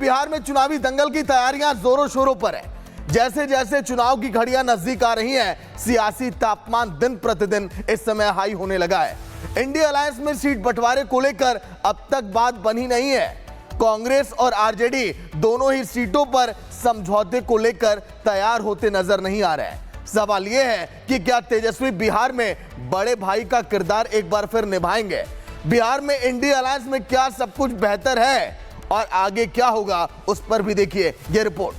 बिहार में चुनावी दंगल की तैयारियां जोरों शोरों पर है। जैसे जैसे चुनाव की घड़ियां नजदीक आ रही हैं, सियासी तापमान दिन प्रतिदिन इस समय हाई होने लगा है। इंडिया अलायंस में सीट बंटवारे को लेकर अब तक बात बनी नहीं है। कांग्रेस और आरजेडी दोनों ही सीटों पर समझौते को लेकर तैयार होते नजर नहीं आ रहे हैं। सवाल यह है कि क्या तेजस्वी बिहार में बड़े भाई का किरदार एक बार फिर निभाएंगे? बिहार में इंडिया अलायंस में क्या सब कुछ बेहतर है और आगे क्या होगा, उस पर भी देखिए यह रिपोर्ट।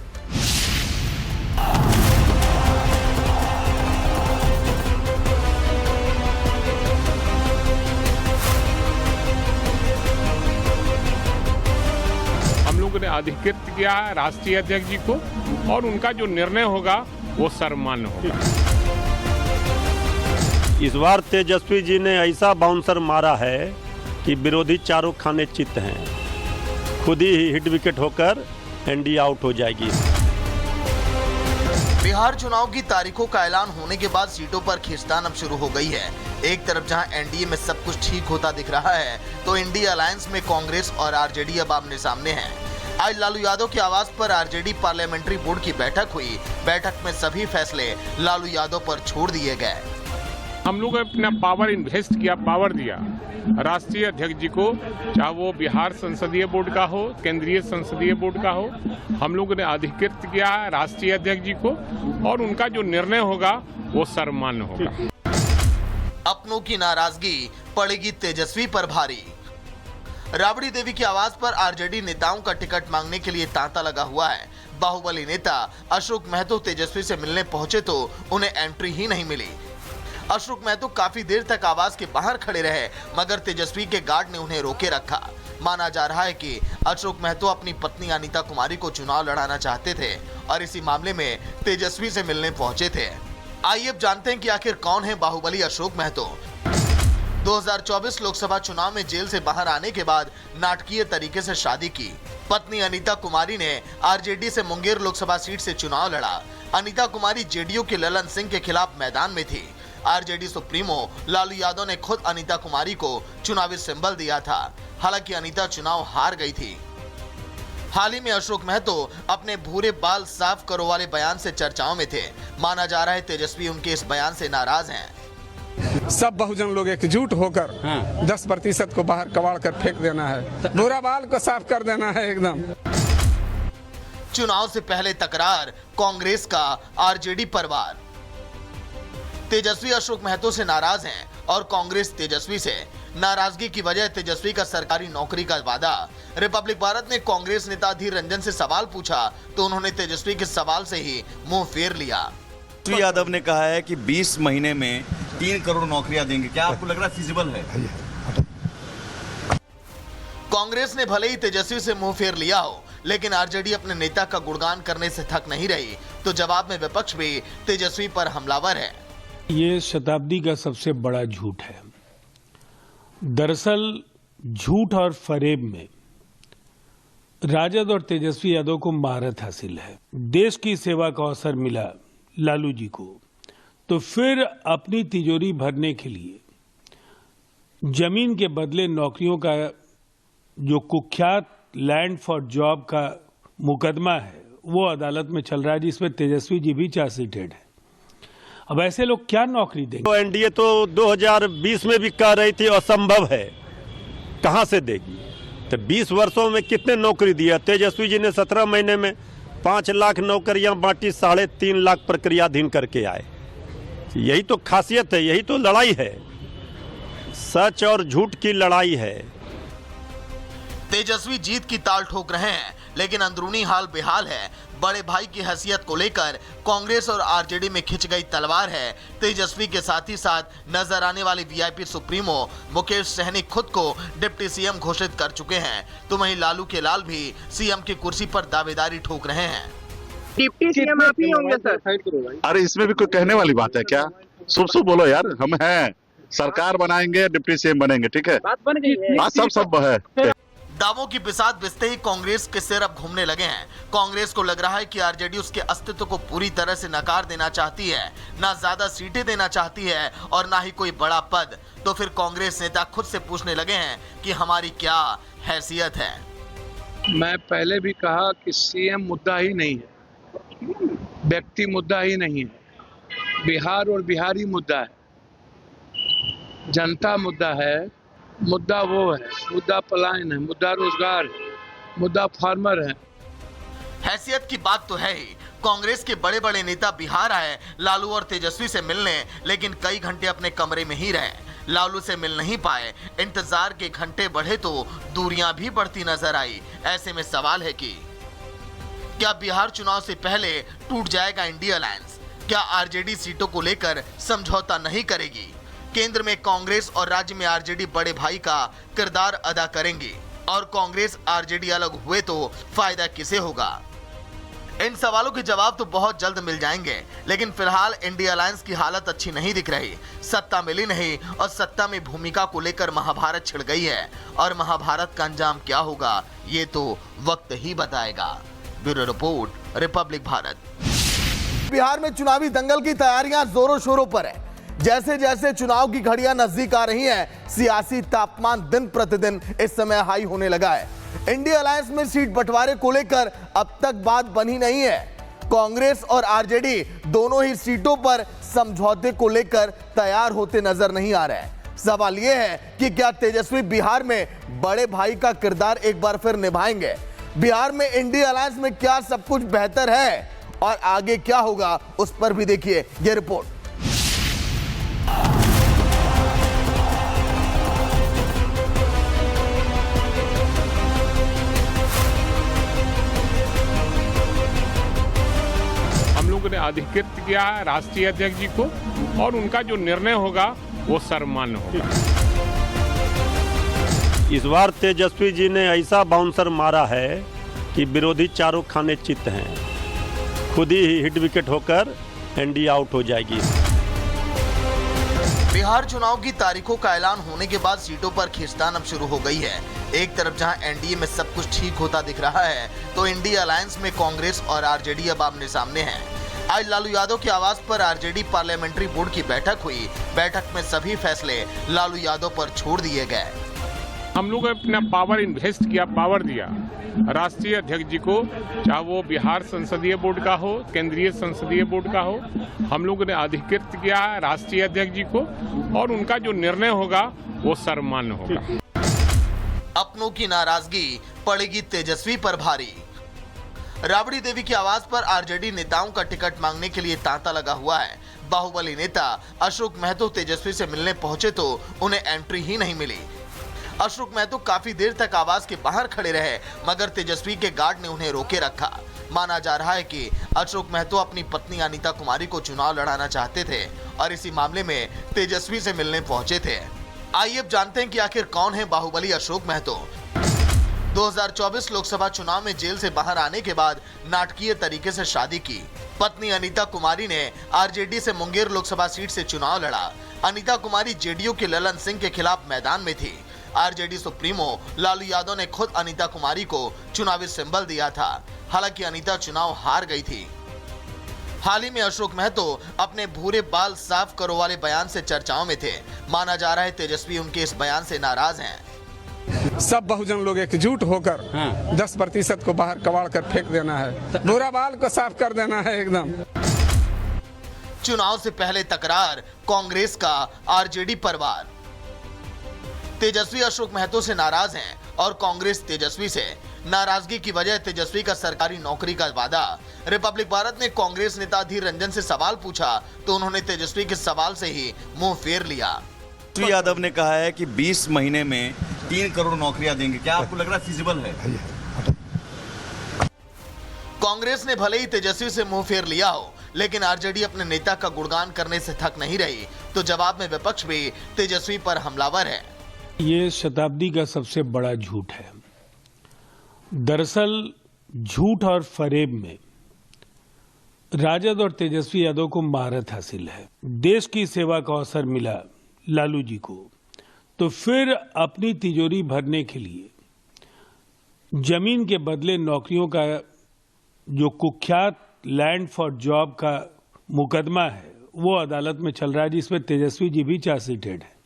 हम लोगों ने अधिकृत किया है राष्ट्रीय अध्यक्ष जी को, और उनका जो निर्णय होगा वो सर्वमान्य होगा। इस बार तेजस्वी जी ने ऐसा बाउंसर मारा है कि विरोधी चारों खाने चित्त हैं। खुद ही हिट विकेट होकर एनडीए आउट हो जाएगी। बिहार चुनाव की तारीखों का ऐलान होने के बाद सीटों पर खींचतान अब शुरू हो गई है। एक तरफ जहां एनडीए में सब कुछ ठीक होता दिख रहा है, तो इंडिया अलायंस में कांग्रेस और आरजेडी अब आमने सामने हैं। आज लालू यादव के आवास पर आरजेडी पार्लियामेंट्री बोर्ड की बैठक हुई। बैठक में सभी फैसले लालू यादव पर छोड़ दिए गए। हम लोग अपना पावर इन्वेस्ट किया, पावर दिया राष्ट्रीय अध्यक्ष जी को, चाहे वो बिहार संसदीय बोर्ड का हो, केंद्रीय संसदीय बोर्ड का हो। हम लोगों ने अधिकृत किया है राष्ट्रीय अध्यक्ष जी को, और उनका जो निर्णय होगा वो सर्वमान्य होगा। अपनों की नाराजगी पड़ेगी तेजस्वी पर भारी। राबड़ी देवी की आवाज पर आरजेडी नेताओं का टिकट मांगने के लिए तांता लगा हुआ है। बाहुबली नेता अशोक महतो तेजस्वी से मिलने पहुंचे तो उन्हें एंट्री ही नहीं मिली। अशोक महतो काफी देर तक आवास के बाहर खड़े रहे, मगर तेजस्वी के गार्ड ने उन्हें रोके रखा। माना जा रहा है कि अशोक महतो अपनी पत्नी अनीता कुमारी को चुनाव लड़ाना चाहते थे और इसी मामले में तेजस्वी से मिलने पहुंचे थे। आइए अब जानते हैं कि आखिर कौन है बाहुबली अशोक महतो। 2024 लोकसभा चुनाव में जेल से बाहर आने के बाद नाटकीय तरीके से शादी की। पत्नी अनीता कुमारी ने आरजेडी से मुंगेर लोकसभा सीट से चुनाव लड़ा। अनीता कुमारी जेडीयू के ललन सिंह के खिलाफ मैदान में थी। आरजेडी सुप्रीमो लालू यादव ने खुद अनीता कुमारी को चुनावी सिंबल दिया था। हालांकि अनीता चुनाव हार गई थी। हाल ही में अशोक महतो अपने भूरे बाल साफ करो वाले बयान से चर्चाओं में थे। माना जा रहा है तेजस्वी उनके इस बयान से नाराज हैं। सब बहुजन लोग एकजुट होकर 10% को बाहर कबाड़ कर फेंक देना है, भूरा बाल को साफ कर देना है एकदम। चुनाव से पहले तकरार कांग्रेस का आरजेडी परिवार। तेजस्वी अशोक महतो से नाराज हैं और कांग्रेस तेजस्वी से। नाराजगी की वजह तेजस्वी का सरकारी नौकरी का वादा। रिपब्लिक भारत ने कांग्रेस नेता अधीर रंजन से सवाल पूछा तो उन्होंने तेजस्वी के सवाल से ही मुंह फेर लिया। तेजस्वी यादव ने कहा है कि 20 महीने में 3 करोड़ नौकरियां देंगे। क्या आपको लग रहा है फिजिबल है? कांग्रेस ने भले ही तेजस्वी से मुंह फेर लिया हो, लेकिन आरजेडी अपने नेता का गुणगान करने से थक नहीं रही, तो जवाब में विपक्ष भी तेजस्वी पर हमलावर है। ये शताब्दी का सबसे बड़ा झूठ है। दरअसल झूठ और फरेब में राजद और तेजस्वी यादव को महारत हासिल है। देश की सेवा का अवसर मिला लालू जी को, तो फिर अपनी तिजोरी भरने के लिए जमीन के बदले नौकरियों का जो कुख्यात लैंड फॉर जॉब का मुकदमा है वो अदालत में चल रहा है, जिसमें तेजस्वी जी भी चार्जशीटेड है। अब ऐसे लोग क्या नौकरी देंगे? तो एनडीए तो 2020 में भी कह रही थी असंभव है, कहां से देगी? तो 20 वर्षों में कितने नौकरी दिया? तेजस्वी जी ने 17 महीने में 5 लाख नौकरियां बांटी, 3.5 लाख प्रक्रियाधीन करके आए। यही तो खासियत है, यही तो लड़ाई है, सच और झूठ की लड़ाई है। तेजस्वी जीत की ताल ठोक रहे हैं, लेकिन अंदरूनी हाल बेहाल है। बड़े भाई की हैसियत को लेकर कांग्रेस और आरजेडी में खिंच गई तलवार है। तेजस्वी के साथ ही साथ नजर आने वाले वीआईपी सुप्रीमो मुकेश सहनी खुद को डिप्टी सीएम घोषित कर चुके हैं, तो वहीं लालू के लाल भी सीएम की कुर्सी पर दावेदारी ठोक रहे हैं। डिप्टी सीएम आप ही होंगे सर? अरे इसमें भी कोई कहने वाली बात है क्या? शुभ बोलो यार, हम हैं, सरकार बनाएंगे, डिप्टी सीएम बनेंगे, ठीक है? बात बन गई है। हाँ, सब है। दावों की बिसात बिसते ही कांग्रेस के सिर अब घूमने लगे हैं। कांग्रेस को लग रहा है कि आरजेडी उसके अस्तित्व को पूरी तरह से नकार देना चाहती है, ना ज्यादा सीटें देना चाहती है और ना ही कोई बड़ा पद। तो फिर कांग्रेस नेता खुद से पूछने लगे हैं कि हमारी क्या हैसियत है। मैं पहले भी कहा कि सीएम मुद्दा ही नहीं है, व्यक्ति मुद्दा ही नहीं है, बिहार और बिहारी मुद्दा है, जनता मुद्दा है। मुद्दा वो है, मुद्दा पलायन है, मुद्दा रोजगार है, मुद्दा फार्मर है। हैसियत की बात तो है ही। कांग्रेस के बड़े बड़े नेता बिहार आए लालू और तेजस्वी से मिलने, लेकिन कई घंटे अपने कमरे में ही रहे, लालू से मिल नहीं पाए। इंतजार के घंटे बढ़े तो दूरियां भी बढ़ती नजर आई। ऐसे में सवाल है कि क्या बिहार चुनाव से पहले टूट जाएगा इंडिया अलायंस? क्या आरजेडी सीटों को लेकर समझौता नहीं करेगी? केंद्र में कांग्रेस और राज्य में आरजेडी बड़े भाई का किरदार अदा करेंगे, और कांग्रेस आरजेडी अलग हुए तो फायदा किसे होगा? इन सवालों के जवाब तो बहुत जल्द मिल जाएंगे, लेकिन फिलहाल इंडिया अलायंस की हालत अच्छी नहीं दिख रही। सत्ता मिली नहीं और सत्ता में भूमिका को लेकर महाभारत छिड़ गई है, और महाभारत का अंजाम क्या होगा ये तो वक्त ही बताएगा। Bureau report, Republic Bharat. Bihar में चुनावी दंगल की तैयारियां जोरों शोरों पर है। जैसे जैसे चुनाव की घड़ियां नजदीक आ रही हैं, सियासी तापमान दिन प्रतिदिन इस समय हाई होने लगा है। इंडिया अलायंस में सीट बंटवारे को लेकर अब तक बात बनी नहीं है। कांग्रेस और आरजेडी दोनों ही सीटों पर समझौते को लेकर तैयार होते नजर नहीं आ रहे हैं। सवाल यह है कि क्या तेजस्वी बिहार में बड़े भाई का किरदार एक बार फिर निभाएंगे? बिहार में इंडिया अलायंस में क्या सब कुछ बेहतर है और आगे क्या होगा, उस पर भी देखिए यह रिपोर्ट। हम लोगों ने अधिकृत किया है राष्ट्रीय अध्यक्ष जी को, और उनका जो निर्णय होगा वो सर्वमान्य होगा। इस बार तेजस्वी जी ने ऐसा बाउंसर मारा है कि विरोधी चारों खाने चित्त हैं। खुद ही हिट विकेट होकर एनडीए आउट हो जाएगी। बिहार चुनाव की तारीखों का ऐलान होने के बाद सीटों पर खींचतान अब शुरू हो गई है। एक तरफ जहां एनडीए में सब कुछ ठीक होता दिख रहा है, तो इंडिया अलायंस में कांग्रेस और आरजेडी अब आमने सामने हैं। आज लालू यादव के आवास पर आरजेडी पार्लियामेंट्री बोर्ड की बैठक हुई। बैठक में सभी फैसले लालू यादव पर छोड़ दिए गए। हम लोग अपना पावर इन्वेस्ट किया, पावर दिया राष्ट्रीय अध्यक्ष जी को, चाहे वो बिहार संसदीय बोर्ड का हो, केंद्रीय संसदीय बोर्ड का हो। हम लोगों ने अधिकृत किया है राष्ट्रीय अध्यक्ष जी को, और उनका जो निर्णय होगा वो सर्वमान्य होगा। अपनों की नाराजगी पड़ेगी तेजस्वी पर भारी। राबड़ी देवी की आवाज पर आरजेडी नेताओं का टिकट मांगने के लिए तांता लगा हुआ है। बाहुबली नेता अशोक महतो तेजस्वी से मिलने पहुंचे तो उन्हें एंट्री ही नहीं मिली। अशोक महतो काफी देर तक आवास के बाहर खड़े रहे, मगर तेजस्वी के गार्ड ने उन्हें रोके रखा। माना जा रहा है कि अशोक महतो अपनी पत्नी अनीता कुमारी को चुनाव लड़ाना चाहते थे और इसी मामले में तेजस्वी से मिलने पहुंचे थे। आइए अब जानते हैं कि आखिर कौन है बाहुबली अशोक महतो। 2024 लोकसभा चुनाव में जेल से बाहर आने के बाद नाटकीय तरीके से शादी की। पत्नी अनीता कुमारी ने आरजेडी से मुंगेर लोकसभा सीट से चुनाव लड़ा। अनीता कुमारी जेडीयू के ललन सिंह के खिलाफ मैदान में थी। आरजेडी सुप्रीमो लालू यादव ने खुद अनीता कुमारी को चुनावी सिंबल दिया था। हालांकि अनीता चुनाव हार गई थी। हाल ही में अशोक महतो अपने भूरे बाल साफ करो वाले बयान से चर्चाओं में थे। माना जा रहा है तेजस्वी उनके इस बयान से नाराज हैं। सब बहुजन लोग एकजुट होकर 10% को बाहर कबाड़ कर फेंक देना है, भूरा बाल को साफ कर देना है एकदम। चुनाव से पहले तकरार, कांग्रेस का आरजेडी परिवार। तेजस्वी अशोक महतो से नाराज हैं और कांग्रेस तेजस्वी से। नाराजगी की वजह तेजस्वी का सरकारी नौकरी का वादा। रिपब्लिक भारत ने कांग्रेस नेता अधीर रंजन से सवाल पूछा तो उन्होंने तेजस्वी के सवाल से ही मुंह फेर लिया। तेजस्वी यादव ने कहा है कि 20 महीने में 3 करोड़ नौकरियां देंगे। क्या आपको लग रहा है फिजिबल है? कांग्रेस ने भले ही तेजस्वी से मुंह फेर लिया हो, लेकिन आरजेडी अपने नेता का गुणगान करने से थक नहीं रही, तो जवाब में विपक्ष भी तेजस्वी पर हमलावर है। ये शताब्दी का सबसे बड़ा झूठ है। दरअसल झूठ और फरेब में राजद और तेजस्वी यादव को महारत हासिल है। देश की सेवा का अवसर मिला लालू जी को, तो फिर अपनी तिजोरी भरने के लिए जमीन के बदले नौकरियों का जो कुख्यात लैंड फॉर जॉब का मुकदमा है वो अदालत में चल रहा है, जिसमें तेजस्वी जी भी चार्जशीटेड है।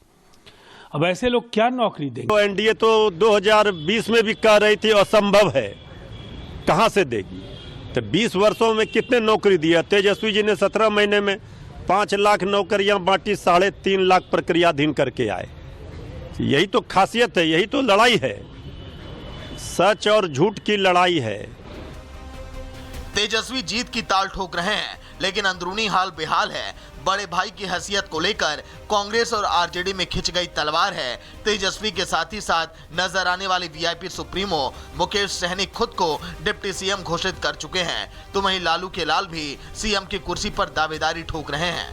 अब ऐसे लोग क्या नौकरी देंगे? तो एनडीए तो 2020 में भी कह रही थी असंभव है, कहां से देगी? तो 20 वर्षों में कितने नौकरी दिया? तेजस्वी जी ने 17 महीने में 5 लाख नौकरियां बांटी, 3.5 लाख प्रक्रियाधीन करके आए। यही तो खासियत है, यही तो लड़ाई है, सच और झूठ की लड़ाई है। तेजस्वी जीत की ताल ठोक रहे हैं, लेकिन अंदरूनी हाल बेहाल है। बड़े भाई की हैसियत को लेकर कांग्रेस और आरजेडी में खिंच गई तलवार है। तेजस्वी के साथ ही साथ नजर आने वाले वीआईपी सुप्रीमो मुकेश सहनी खुद को डिप्टी सीएम घोषित कर चुके हैं, तो वहीं लालू के लाल भी सीएम की कुर्सी पर दावेदारी ठोक रहे हैं।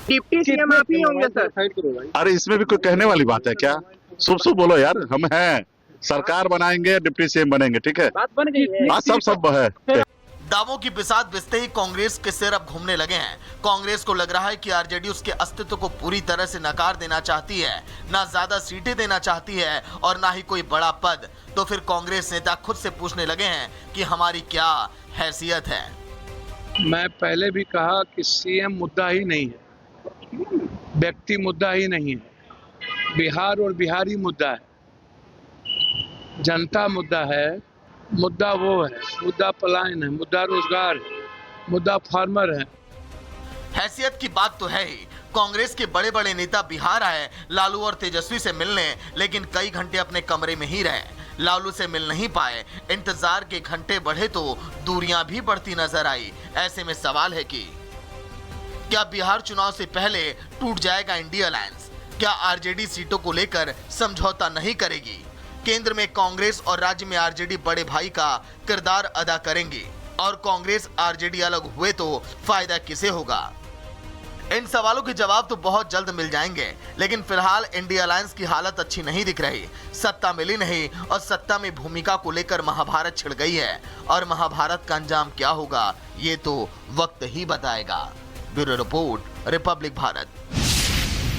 डिप्टी सीएम आप ही होंगे सर? अरे इसमें भी कोई कहने वाली बात है क्या? शुभ बोलो यार, हम हैं, सरकार बनाएंगे, डिप्टी सीएम बनेंगे, ठीक है? बात बन गई है। हाँ, सब है। दावों की बिसात बिसते ही कांग्रेस के सिर अब घूमने लगे हैं। कांग्रेस को लग रहा है कि आरजेडी उसके अस्तित्व को पूरी तरह से नकार देना चाहती है, ना ज्यादा सीटें देना चाहती है और ना ही कोई बड़ा पद। तो फिर कांग्रेस नेता खुद से पूछने लगे हैं कि हमारी क्या हैसियत है। मैं पहले भी कहा कि सीएम मुद्दा ही नहीं है, व्यक्ति मुद्दा ही नहीं है, बिहार और बिहारी मुद्दा है, जनता मुद्दा है। मुद्दा वो है, मुद्दा पलायन है, मुद्दा रोजगार है, मुद्दा फार्मर है। हैसियत की बात तो है ही। कांग्रेस के बड़े बड़े नेता बिहार आए लालू और तेजस्वी से मिलने, लेकिन कई घंटे अपने कमरे में ही रहे, लालू से मिल नहीं पाए। इंतजार के घंटे बढ़े तो दूरियां भी बढ़ती नजर आई। ऐसे में सवाल है कि क्या बिहार चुनाव से पहले टूट जाएगा इंडिया अलायंस? क्या आरजेडी सीटों को लेकर समझौता नहीं करेगी? केंद्र में कांग्रेस और राज्य में आरजेडी बड़े भाई का किरदार अदा करेंगी, और कांग्रेस आरजेडी अलग हुए तो फायदा किसे होगा? इन सवालों के जवाब तो बहुत जल्द मिल जाएंगे, लेकिन फिलहाल इंडिया अलायंस की हालत अच्छी नहीं दिख रही। सत्ता मिली नहीं और सत्ता में भूमिका को लेकर महाभारत छिड़ गई है, और महाभारत का अंजाम क्या होगा ये तो वक्त ही बताएगा। Bureau report, Republic Bharat.